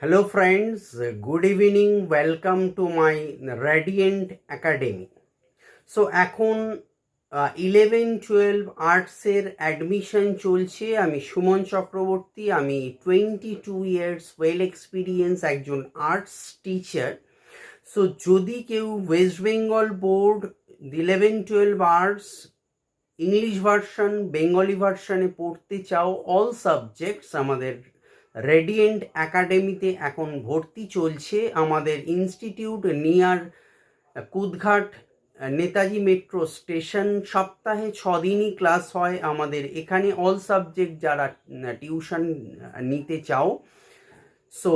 Hello friends, good evening, welcome to my Radiant Academy. So এখন 11-12 আর্টসের admission চলছে। আমি সুমন চক্রবর্তী, আমি 22 ইয়ার্স ওয়েল এক্সপিরিয়েন্স একজন আর্টস টিচার। সো যদি কেউ West Bengal board 11-12 arts English version Bengali ভার্সনে পড়তে চাও, অল সাবজেক্টস আমাদের রেডিয়েন্ট একাডেমিতে এখন ভর্তি চলছে। আমাদের institute near Kudghat Netaji metro station. সপ্তাহে 6 দিনই ক্লাস হয় আমাদের এখানে। অল সাবজেক্ট যারা টিউশন নিতে চাও, সো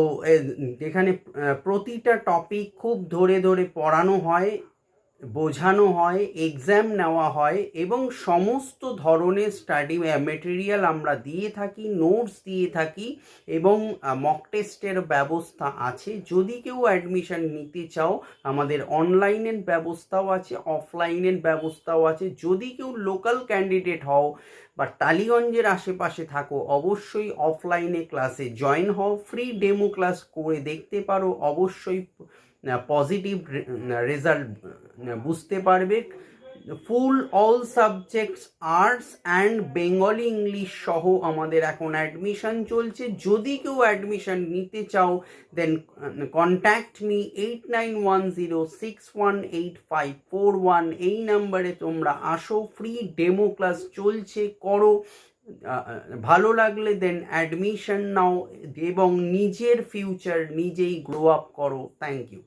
এখানে প্রতিটা টপিক খুব ধরে ধরে পড়ানো হয়, বোঝানো হয়, এক্সাম নেওয়া হয় এবং সমস্ত ধরনের স্টাডি মেটেরিয়াল আমরা দিয়ে থাকি, নোটস দিয়ে থাকি এবং মক টেস্টের ব্যবস্থা আছে। যদি কেউ অ্যাডমিশন নিতে চাও, আমাদের অনলাইনের ব্যবস্থাও আছে, অফলাইনের ব্যবস্থাও আছে। যদি কেউ লোকাল ক্যান্ডিডেট হও বা টালিগঞ্জের আশেপাশে থাকো, অবশ্যই অফলাইনে ক্লাসে জয়েন হও, ফ্রি ডেমো ক্লাস করে দেখতে পারো, অবশ্যই পজিটিভ রেজাল্ট বুঝতে পারবে। ফুল all subjects arts and Bengali English সহ আমাদের এখন অ্যাডমিশন চলছে। যদি কেউ অ্যাডমিশন নিতে চাও, দেন কন্ট্যাক্ট মি 8910618541। এই নাম্বারে তোমরা আসো, ফ্রি ডেমো ক্লাস চলছে, করো। ভালো লাগলে দেন অ্যাডমিশন নাও এবং নিজের ফিউচার নিজেই গ্রো আপ করো। Thank you.